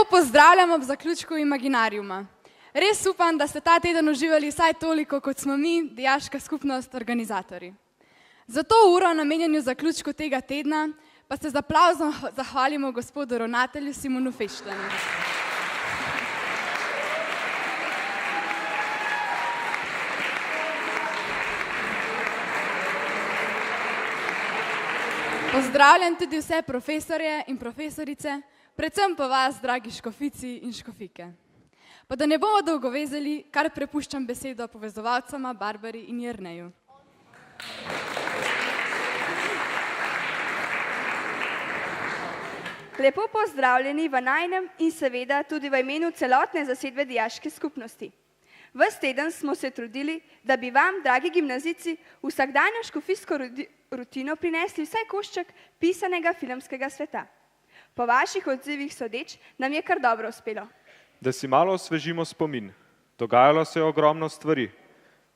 lepo pozdravljam ob zaključku Imaginariuma. Res upam, da ste ta teden uživali vsaj toliko, kot smo mi, dijaška skupnost, organizatorji. Za to uro namenjenju zaključku tega tedna pa se z aplavzom zahvalimo gospodu ravnatelju Simonu Feštanu. Pozdravljam tudi vse profesorje in profesorice, predvsem pa vas, dragi škofici in škofike. Pa da ne bomo dolgo vezali, kar prepuščam besedo povezovalcama Barbari in Jerneju. Lepo pozdravljeni v najinem in seveda tudi v imenu celotne zasedbe dijaške skupnosti. Ves teden smo se trudili, da bi vam, dragi gimnazijci, vsakdanjo škofijsko rutino prinesli vsaj košček pisanega filmskega sveta. Po vaših odzivih sodeč nam je kar dobro uspelo. Da si malo osvežimo spomin. Dogajalo se je ogromno stvari.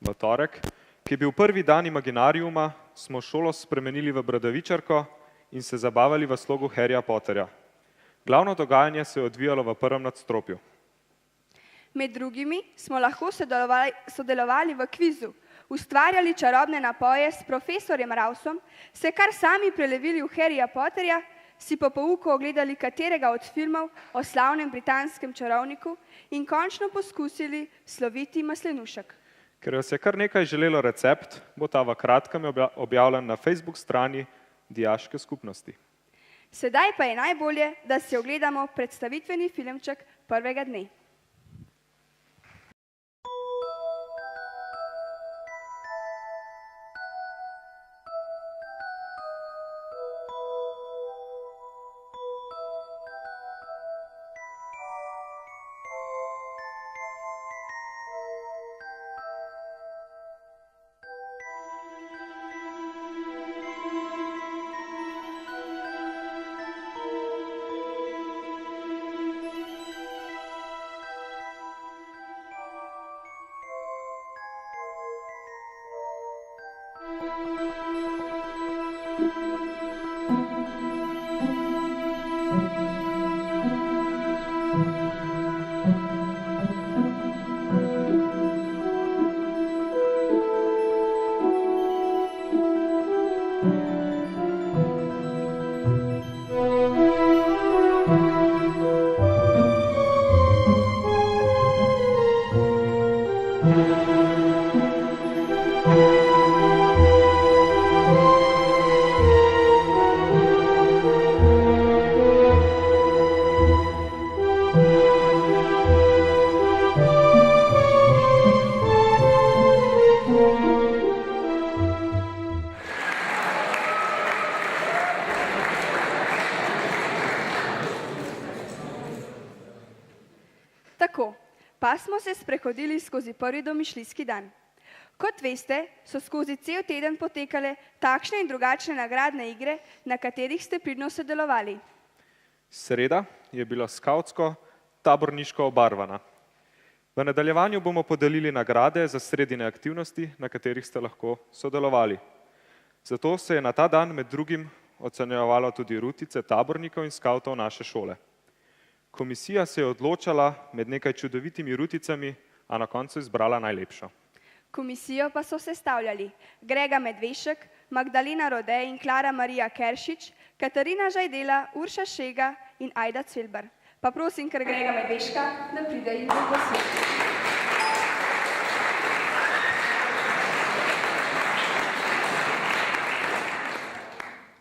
V torek, ki je bil prvi dan Imaginariuma, smo šolo spremenili v Bradavičarko in se zabavali v slogu Harryja Potterja. Glavno dogajanje se je odvijalo v prvem nadstropju. Med drugimi smo lahko sodelovali v kvizu, ustvarjali čarobne napoje s profesorjem Ravsom, se kar sami prelevili v Harryja Potterja, si po pouku ogledali katerega od filmov o slavnem britanskem čarovniku in končno poskusili sloviti maslenušek. Ker vas je kar nekaj želelo recept, bo ta v kratkem objavljen na Facebook strani dijaške skupnosti. Sedaj pa je najbolje, da si ogledamo predstavitveni filmček prvega dne. Tako, pa smo se sprehodili skozi prvi domišljijski dan. Kot veste, so skozi cel teden potekale takšne in drugačne nagradne igre, na katerih ste pridno sodelovali. Sreda je bila skavtsko, taborniško obarvana. V nadaljevanju bomo podelili nagrade za sredine aktivnosti, na katerih ste lahko sodelovali. Zato se je na ta dan med drugim ocenjevalo tudi rutice tabornikov in skavtov naše šole. Komisija se je odločala med nekaj čudovitimi ruticami, a na koncu izbrala najlepšo. Komisijo pa so sestavljali Grega Medvešek, Magdalena Rode in Klara Marija Keršič, Katarina Žajdela, Urša Šega in Ajda Cvelbar. Pa prosim, ker Grega Medveška, da pride in zaglasi.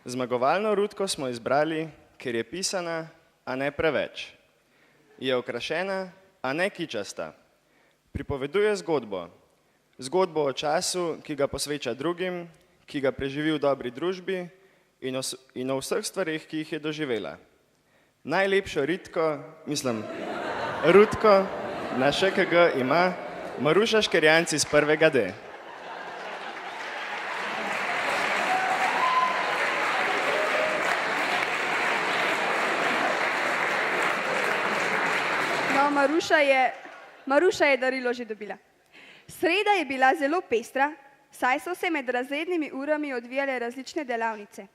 Zmagovalno rutko smo izbrali, ker je pisana, a ne preveč. Je okrašena, a ne kičasta. Pripoveduje zgodbo. Zgodbo o času, ki ga posveča drugim, ki ga preživi v dobri družbi in o vseh stvarih, ki jih je doživela. Najlepšo rutko na ŠKG ima Maruša Škerjanc iz prvega D. No, Maruša je darilo že dobila. Sreda je bila zelo pestra, saj so se med razrednimi urami odvijale različne delavnice.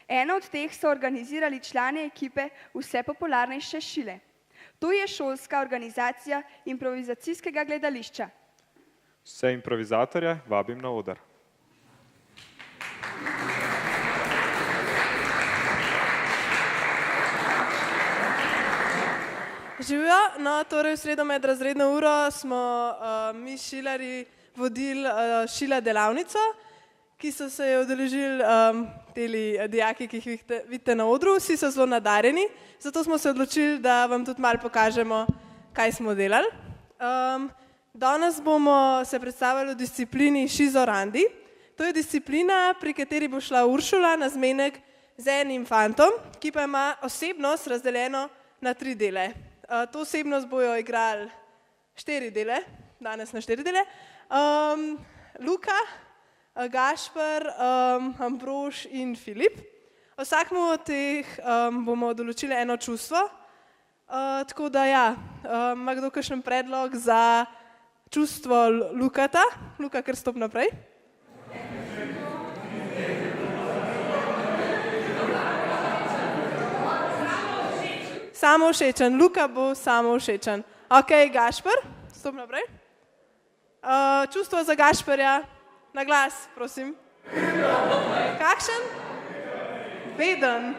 Eno od teh so organizirali člani ekipe vse popularnejše šile. To je šolska organizacija improvizacijskega gledališča. Vse improvizatorje vabim na oder. Živijo, no, torej v sredo med razredno uro smo mi šilarji vodili šila delavnico, ki so se je udeležili teli dijaki, ki jih vidite na odru, vsi so zelo nadarjeni, zato smo se odločili, da vam tudi malo pokažemo, kaj smo delali. Danes bomo se predstavili v disciplini Šizorandi. To je disciplina, pri kateri bo šla Uršula na zmenek z enim fantom, ki pa ima osebnost razdeljeno na 3 dele. To osebnost bojo igrali 4 dele, danes na 4 dele. Luka, Gašper, Ambrož in Filip. Vsakmu od teh bomo določili eno čustvo. Tako da ja, ima kdo kakšen predlog za čustvo Lukata? Luka, kar stop naprej. Samovšečen, Luka bo samovšečen. Ok, Gašper, stop naprej. Čustvo za Gašperja, na glas, prosim. Kakšen? Beden.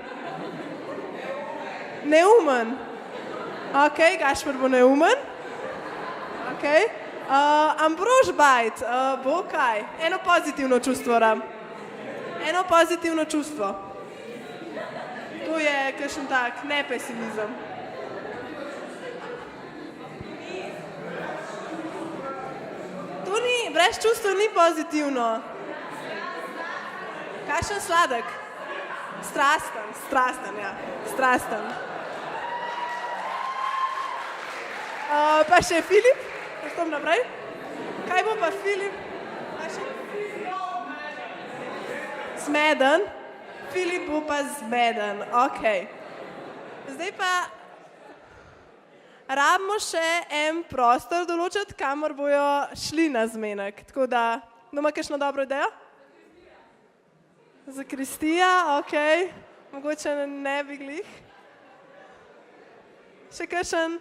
Neumen. Ok, Gašper bo neumen. Ok. Ambrož bajt, bo kaj? Eno pozitivno čustvo ram. Eno pozitivno čustvo. To je kakšen tak, ne pesimizem. To ni, brez čustva ni pozitivno. Kakšen sladek? Strasten, ja. Strasten. Pa še Filip, postop naprej. Kaj bo pa Filip? Zmeden. Filip bo pa zmeden, ok. Zdaj pa rabimo še en prostor določiti, kamor bojo šli na zmenek. Tako da, ima kakšno dobro idejo? Zakristija, ok. Mogoče ne bi glih. Še kakšen?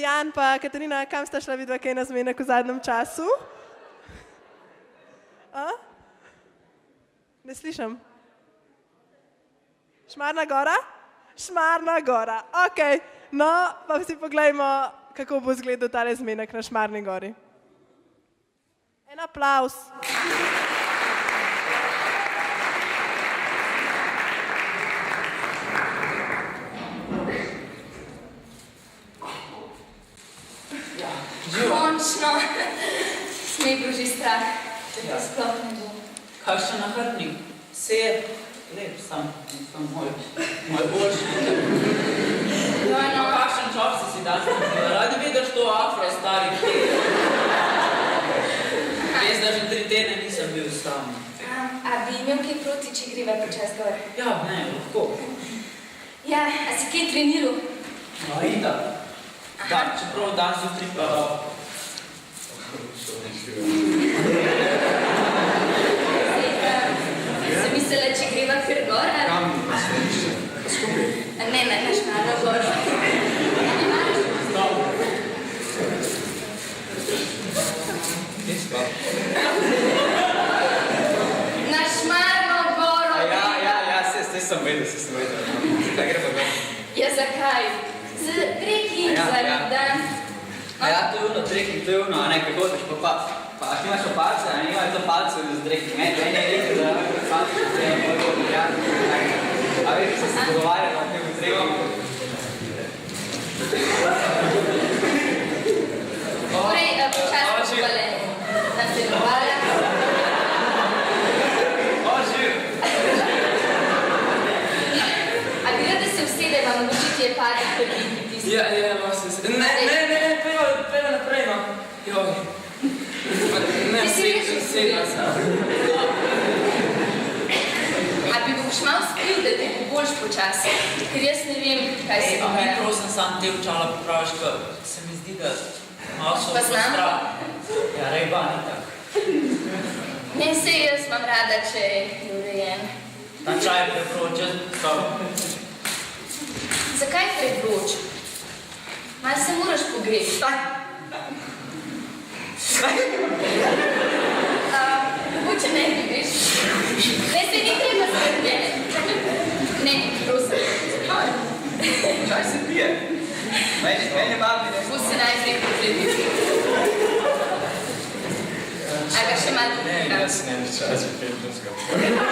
Jan pa Katarina, kam sta šla vidva kaj na zmenek v zadnjem času? Ne slišam. Šmarna gora? Šmarna gora, ok. No, pa si poglejmo, kako bo izgledal tale zmenek na Šmarni gori. En aplavz. Končno. Sme je bil že strah, če to sploh ne bo. Kakšen nahrbnik? Vse je lep, sam moj boljši. A kakšen čop si dan snimila? Radi vidiš to afro stari teden. Res, da že 3 tedne nisem bil sam. A bi imel kaj proti, če greva počas gor? Ja, ne, lahko. Ja, a si kaj treniral? No, itak. Da, čeprav dan zjutraj pa... Sem mislila, če greva kar gor, ali? Kam? Skupaj? Ne, na Šmarno goro. Na Šmarno goro. Ja, sem vedel. Zakaj gre pa gor? Ja, zakaj? Z trekking za dan. Ja, to je ono trekking, to je ono, a ne, kako hočeš pa ti imaš pa palce, a ne imajo to palce z trekking. Meni je rekel, da palce se je moj god prijatelj. A veš, so se dogovarjali o tem tregom. Torej, počasno bole nadaljevala. A bi rada se usede, vam mogoče ti je padel prvi tisti? Ja, lahko se. Ne, pejva naprej, no. Joj. Ne, sedla sem. A bi boš malo skril, da te bo boljš počasi? Ker jaz ne vem, kaj se dogaja. Mi prosim sam te očala popraviš, ker se mi zdi, da malo so Pa znam? Ja, rejban je tak. Ne, sej jaz imam rada, če je urejen. Ta čaj je prevroč, jaz kao. Zakaj je prevroč? gre. Mogoče ne bi, veš. Ne, se ni treba skrbeti. Ne, prosim. Čaj se pije. Meni babi ne. Bo se najprej potrebiti. A ga še malo Ne, jaz ne bi čas v 5 minut.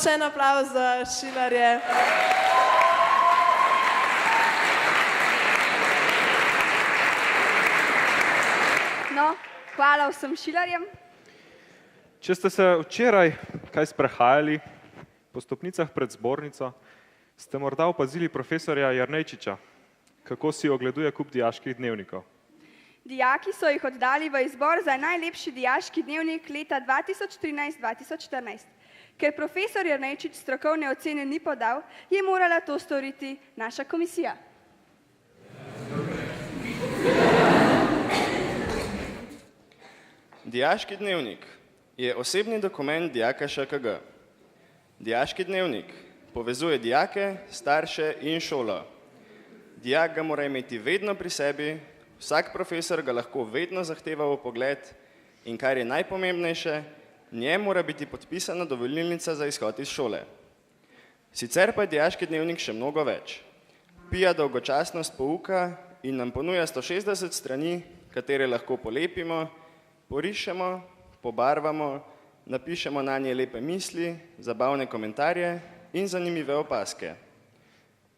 Še en aplavz za šilarje. No, hvala vsem šilarjem. Če ste se včeraj kaj sprehajali po stopnicah pred zbornico, ste morda opazili profesorja Jernejčiča, kako si ogleduje kup dijaških dnevnikov. Dijaki so jih oddali v izbor za najlepši dijaški dnevnik leta 2013-2014. Ker profesor Jernejčič strokovne ocene ni podal, je morala to storiti naša komisija. Dijaški dnevnik je osebni dokument dijaka ŠKG. Dijaški dnevnik povezuje dijake, starše in šolo. Dijak ga mora imeti vedno pri sebi, vsak profesor ga lahko vedno zahteva v pogled in kar je najpomembnejše, njem mora biti podpisana dovolilnica za izhod iz šole. Sicer pa je dijaški dnevnik še mnogo več. Pija dolgočasnost pouka in nam ponuja 160 strani, katere lahko polepimo, porišemo, pobarvamo, napišemo na nje lepe misli, zabavne komentarje in zanimive opaske.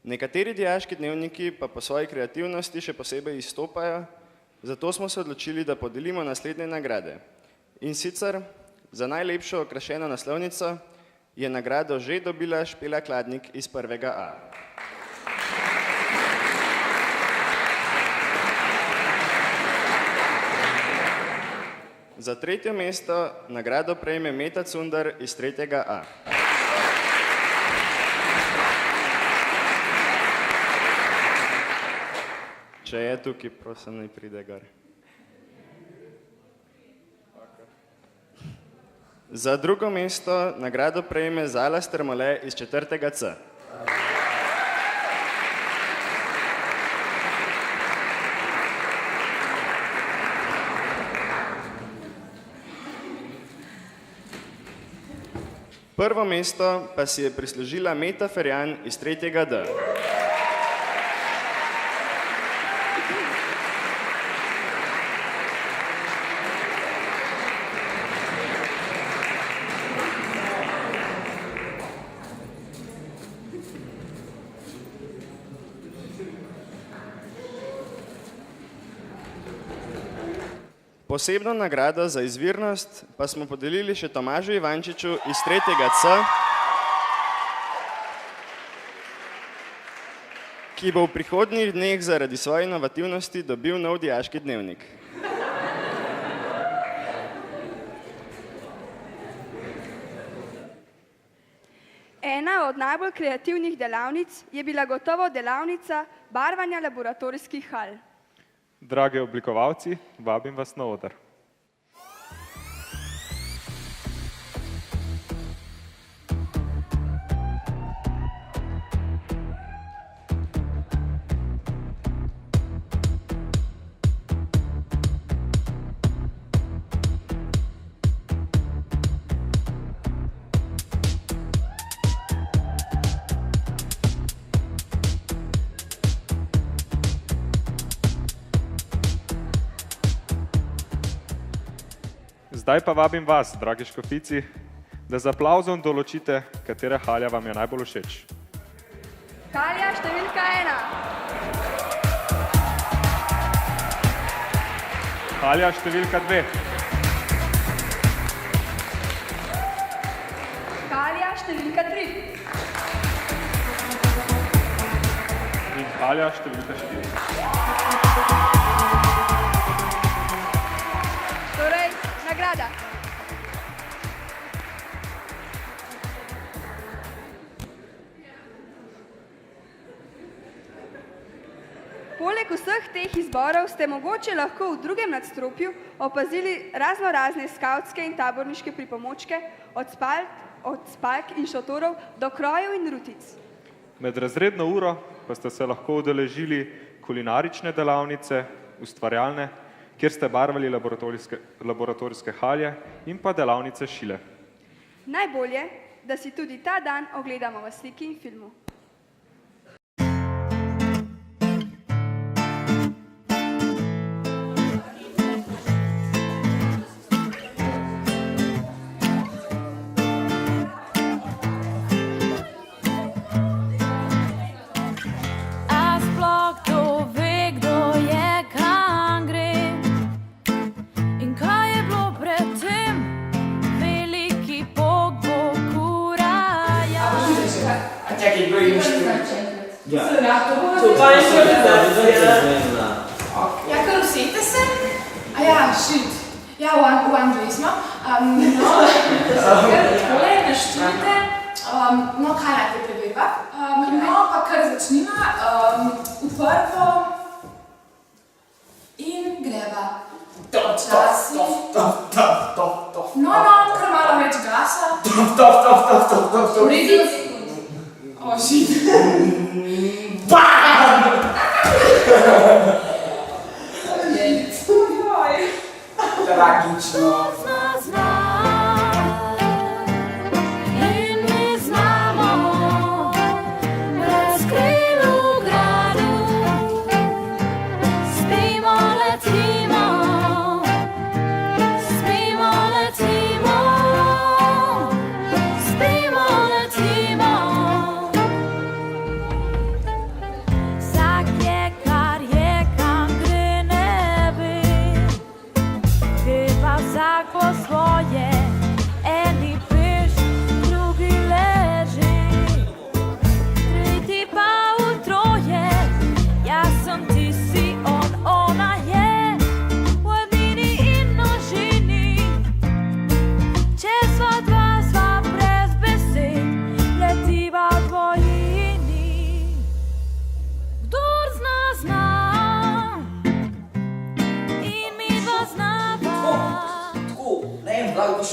Nekateri dijaški dnevniki pa po svoji kreativnosti še posebej izstopajo, zato smo se odločili, da podelimo naslednje nagrade. In sicer za najlepšo okrašeno naslovnico je nagrado že dobila Špela Kladnik iz 1. A. Za 3. mesto nagrado prejme Meta Cundar iz 3. A. Če je tukaj, prosim, naj pride gor. Za 2. mesto nagrado prejme Zala Strmole iz 4. C. Prvo mesto pa si je prislužila Meta Ferjan iz 3. D. Posebno nagrado za izvirnost pa smo podelili še Tomažu Ivančiču iz 3. C, ki bo v prihodnjih dneh zaradi svoje inovativnosti dobil nov dijaški dnevnik. Ena od najbolj kreativnih delavnic je bila gotovo delavnica barvanja laboratorijskih hal. Drage oblikovalci, vabim vas na oder. Zdaj pa vabim vas, dragi škofici, da z aplavzom določite, katera halja vam je najbolj všeč. Halja številka 1. Halja številka 2. Halja številka 3. In halja številka 4. Torej, nagrada. Poleg vseh teh izbor zborov ste mogoče lahko v drugem nadstropju opazili raznorazne skavtske in taborniške pripomočke od spalk in šotorov do krojev in rutic. Med razredno uro pa ste se lahko udeležili kulinarične delavnice, ustvarjalne, kjer ste barvali laboratorijske halje in pa delavnice šile. Najbolje, da si tudi ta dan ogledamo v sliki in filmu. Ja, kar usete se? A ja, shit. Ja, v Angliji smo. No, tole naštite. No, kaj najprej preveriva? No, pa kar začniva. Prvo in greva. Počasi. No, kar malo več gasa. Uredi. O, shit. Tragično.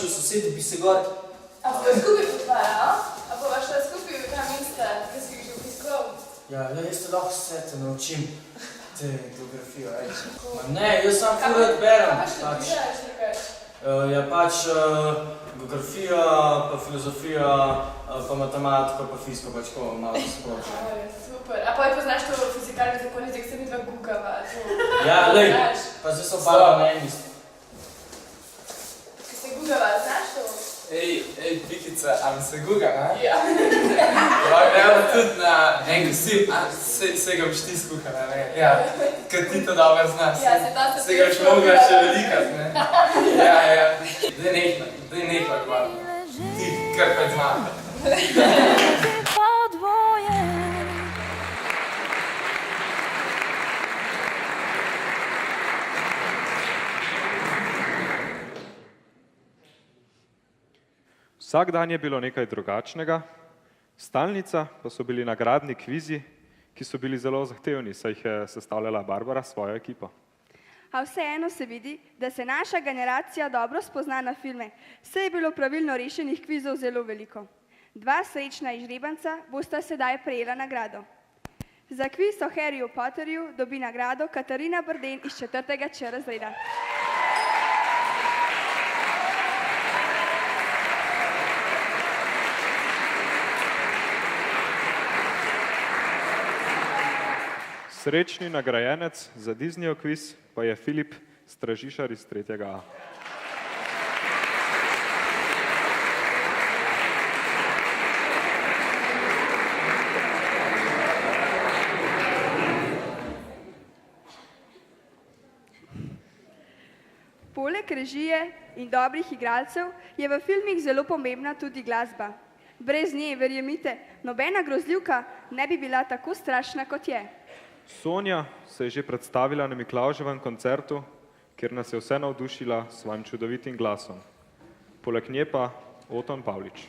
Sosedu bi se gor. A boš skupaj potvara, a pa šla skupaj v ta mesta, ki si jih že obiskal? Ja, jaz te lahko vse te naučim, te geografijo, reči. Ne, jaz sam ful rad berem. Kaj pa še dobiraš nekaj? Ja, pač geografija, pa filozofija, pa matematika, pa fiziko, pač ko malo splošno. Super. A pa poznaš to fizikalni zakonitek, se mi dva gugava. Ja, lej, pa zdaj so bala na eni. Gugava, znaš to? Ej, Pikica, a mi se guga, ne? Ja. Gremo tudi na en gosip, a se ga boš ti skuhala, ne? Ja, ker ti to dobro znaš. Ja, se ta se ga boš mogla še velikat, ne? Ja. Daj nekaj, hvala. Ti, kar pred mano. Vsak dan je bilo nekaj drugačnega, stalnica pa so bili nagradni kvizi, ki so bili zelo zahtevni, saj jih je sestavljala Barbara s svojo ekipo. A vseeno se vidi, da se naša generacija dobro spozna na filme, saj je bilo pravilno rešenih kvizov zelo veliko. 2 srečna izžrebanca bosta sedaj prejela nagrado. Za kviz o Harryju Potterju dobi nagrado Katarina Brden iz 4. Č razreda. Srečni nagrajenec za Disneyjev kviz pa je Filip Stražišar iz 3. A. Poleg režije in dobrih igralcev je v filmih zelo pomembna tudi glasba. Brez nje, verjemite, nobena grozljivka ne bi bila tako strašna, kot je. Sonja se je že predstavila na Miklavževem koncertu, kjer nas je vse navdušila s svojim čudovitim glasom. Poleg nje pa Oton Pavlič.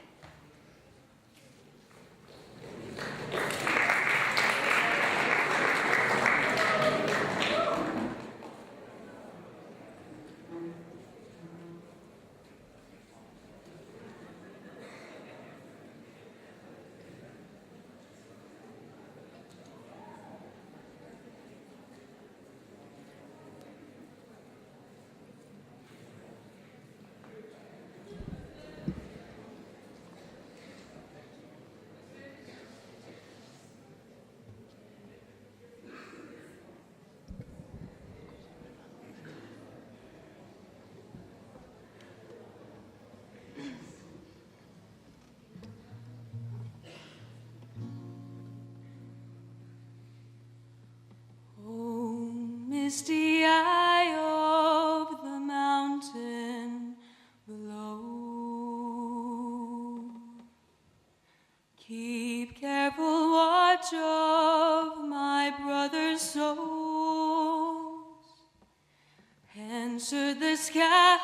And should the sky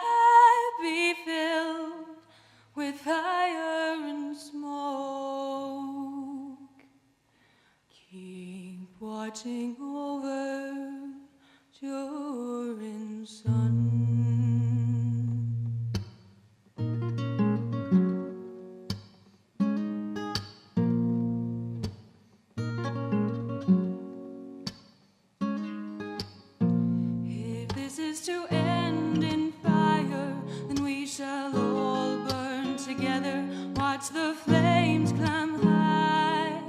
be filled with fire and smoke, keep watching over during sun. If this is to end in fire, then we shall all burn together. Watch the flames climb high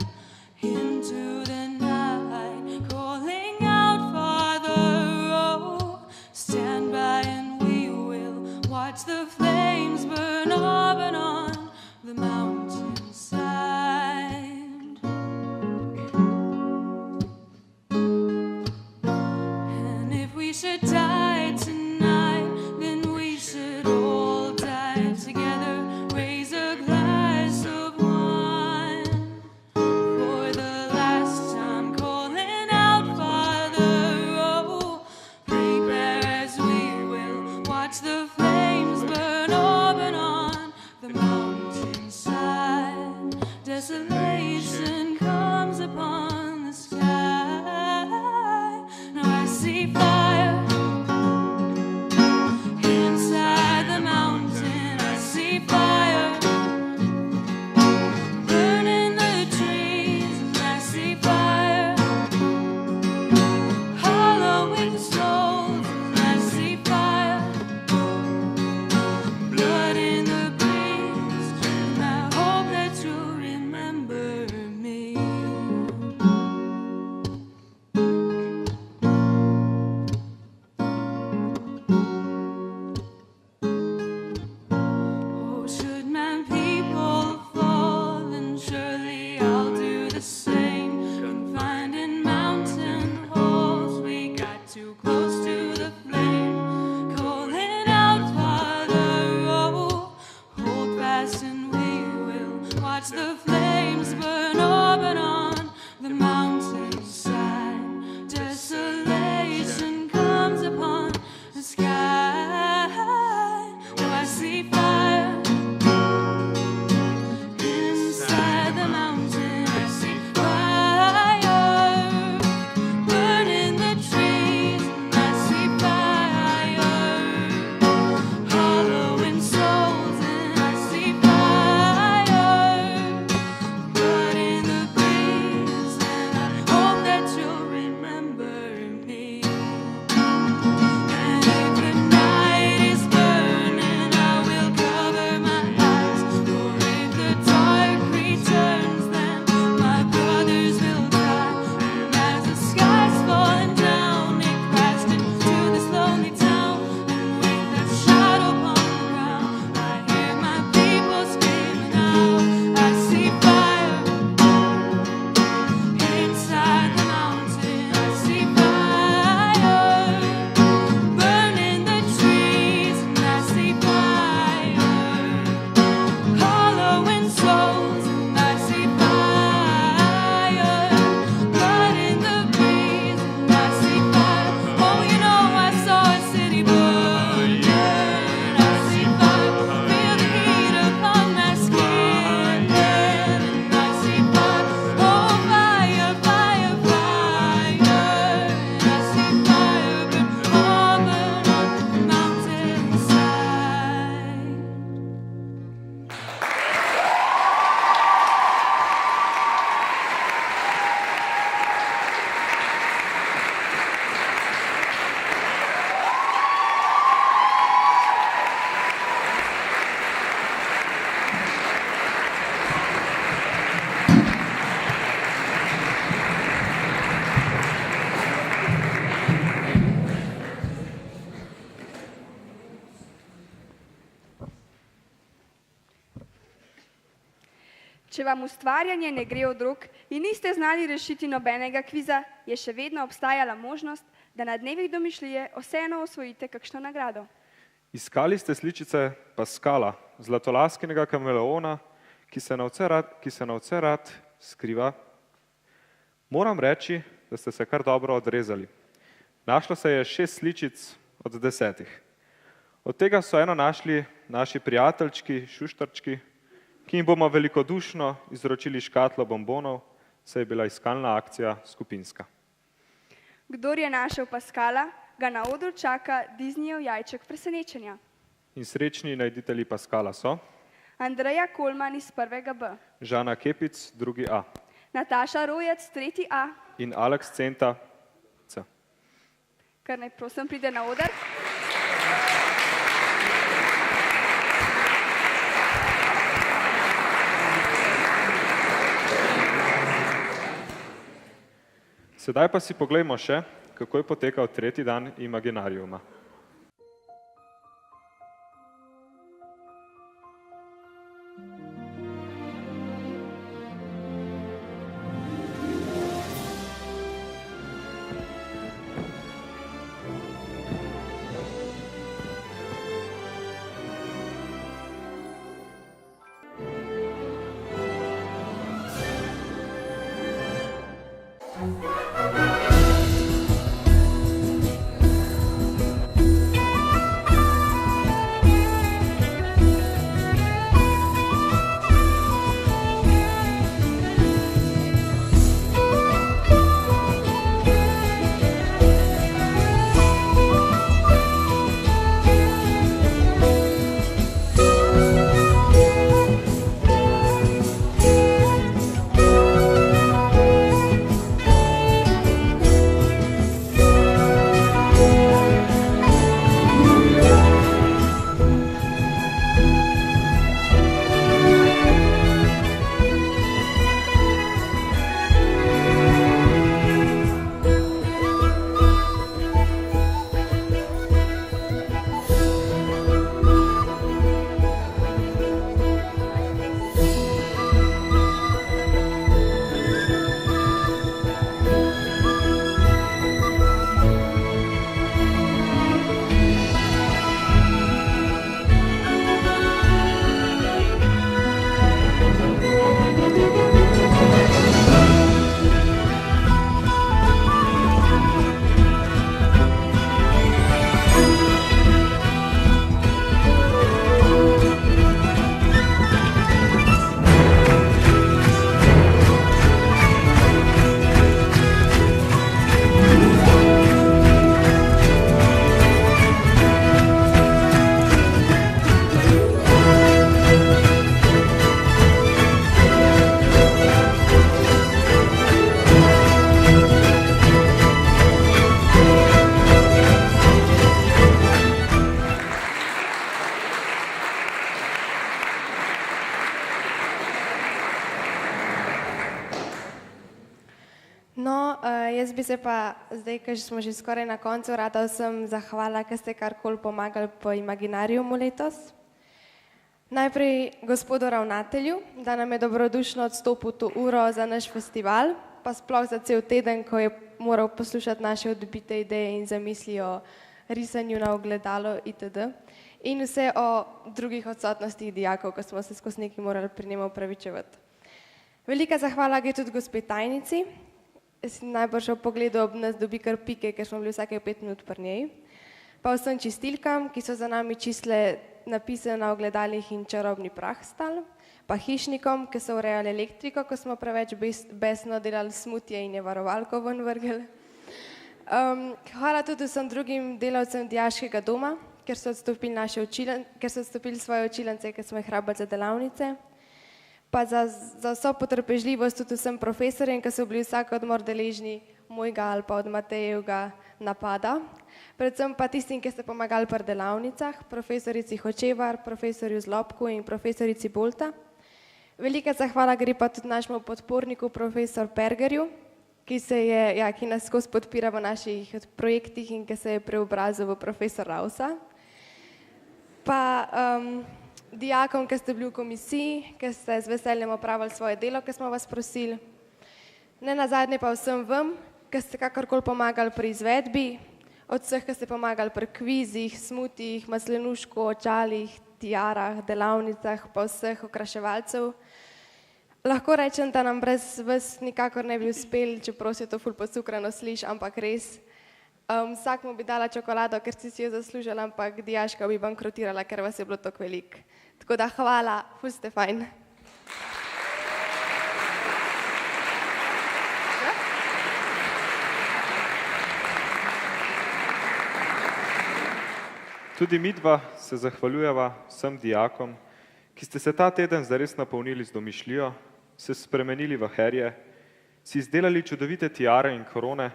into the night, calling out, Father, oh, stand by and we will watch the flames burn up and on the mountainside. And if we should die tonight, then we should all die together. Raise a glass of wine for the last time, calling out, Father, oh, prepare as we will watch the flames burn up and on the mountainside. Desolation comes upon the sky. Now I see fire inside the mountain. I see fire burning the trees, and I see fire hollowing souls, and I see fire, blood in the breeze, and I hope that you'll remember me. Oh, should my people fall, then surely I'll do the same. Confined in mountain halls, we got too close to the flame, calling out, Father, oh, hold fast and we will watch the flames burn up and on the mountainside. Desolation comes upon the sky. Oh, I see fire inside the mountain. I see fire burning the trees, and I see fire hollowing souls, and I see fire, blood in the breeze, and I hope that you'll remember me. And if the night is burning, I will cover my eyes. For if the dark returns, then my brothers will die. And as the sky's falling down, it crashed into this lonely town. And with a shadow upon the ground, I hear my people screaming out. I see fire inside the mountain. I see fire burning the trees, and I see fire hollowing souls, and I see fire, blood in the breeze, and I see fire. Oh, you know I saw a city burn, and I see fire, feel the heat upon my skin, and I see fire. Oh, fire, fire, fire, and I see fire burn up and on the mountainside. Če vam ustvarjanje ne gre od rok in niste znali rešiti nobenega kviza, je še vedno obstajala možnost, da na dnevih domišljije vseeno osvojite kakšno nagrado. Iskali ste sličice Pascala, zlatolaskenega kameleona, ki se navce rad skriva. Moram reči, da ste se kar dobro odrezali. Našlo se je 6 sličic od 10. Od tega so eno našli naši prijateljčki, šuštarčki, ki jim bomo velikodušno izročili škatlo bombonov, saj je bila iskalna akcija skupinska. Kdor je našel Paskala, ga na odru čaka Disneyjev jajček presenečenja. In srečni najditelji Paskala so Andreja Kolman iz 1. B, Žana Kepic, 2. A Nataša Rojec, 3. A, in Aleks Centa, C. kar naj prosim pride na oder. Sedaj pa si poglejmo še, kako je potekal tretji dan Imaginariuma. Jaz bi se pa zdaj, ker smo že skoraj na koncu, rada vsem zahvala, ker ste karkoli pomagali po Imaginariumu letos. Najprej gospodu ravnatelju, da nam je dobrodušno odstopil to uro za naš festival, pa sploh za cel teden, ko je moral poslušati naše odbite ideje in zamisli o risanju na ogledalo itd. In vse o drugih odsotnostih dijakov, ko smo se skozi nekaj morali pri njemu opravičevati. Velika zahvala gre tudi gospe tajnici. Najbrž v pogledu ob nas dobi kar pike, ker smo bili vsake 5 minut pri njej. Pa vsem čistilkam, ki so za nami čistile napise na ogledalih in čarobni prah stal. Pa hišnikom, ki so urejali elektriko, ko smo preveč besno delali smutje in je varovalko ven vrgli. Hvala tudi vsem drugim delavcem dijaškega doma, ker so odstopili svoje učilence, ker smo jih rabili za delavnice. Pa za vso potrpežljivost tudi vsem profesorjem, ki so bili vsak odmor deležni mojega ali pa od Matejevega napada. Predvsem pa tistim, ki ste pomagali pri delavnicah, profesorici Hočevar, profesorju Zlobku in profesorici Bolta. Velika zahvala gre pa tudi našemu podporniku, profesor Pergerju, ki nas skozi podpira v naših projektih in ki se je preobrazil v profesor Rausa. Pa dijakom, ki ste bili v komisiji, ki ste z veseljem opravili svoje delo, ki smo vas prosili. Ne nazadnje pa vsem vam, ki ste kakorkoli pomagali pri izvedbi, od vseh, ki ste pomagali pri kvizih, smutih, maslenušku, očalih, tiarah, delavnicah, pa vseh okraševalcev. Lahko rečem, da nam brez vas nikakor ne bi uspeli, čeprav se to ful pocukrano sliši, ampak res Vsakmu bi dala čokolado, ker si jo zaslužila, ampak dijaška bi bankrotirala, ker vas je bilo tako veliko. Tako da hvala, ful ste fajn. Tudi midva se zahvaljujeva vsem dijakom, ki ste se ta teden zares napolnili z domišljijo, se spremenili v herje, si izdelali čudovite tiare in korone,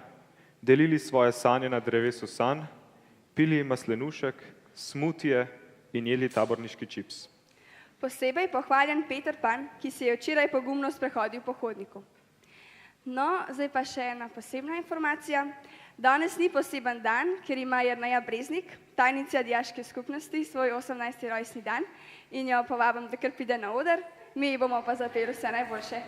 delili svoje sanje na drevesu sanj, pili maslenušek, smutije in jedli taborniški čips. Posebej pohvaljen Peter Pan, ki se je včeraj pogumno sprehodil po hodniku. No, zdaj pa še ena posebna informacija. Danes ni poseben dan, ker ima Jerneja Breznik, tajnica dijaške skupnosti, svoj 18. rojstni dan in jo povabim, da kar pride na oder, mi bomo pa zapeli vse najboljše.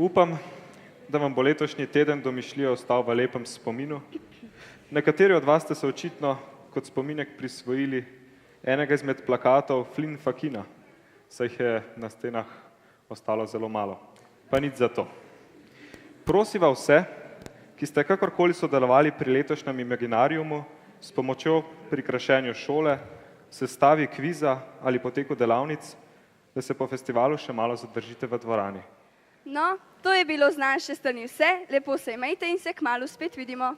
Upam, da vam bo letošnji teden domišljije ostal v lepem spominu. Nekateri od vas ste se očitno kot spominek prisvojili enega izmed plakatov Flin Fakina, saj jih je na stenah ostalo zelo malo. Pa nič za to. Prosiva vse, ki ste kakorkoli sodelovali pri letošnjem imaginariumu s pomočjo pri krašenju šole, sestavi kviza ali poteku delavnic, da se po festivalu še malo zadržite v dvorani. No, to je bilo z naše strani vse, lepo se imejte in se kmalu spet vidimo.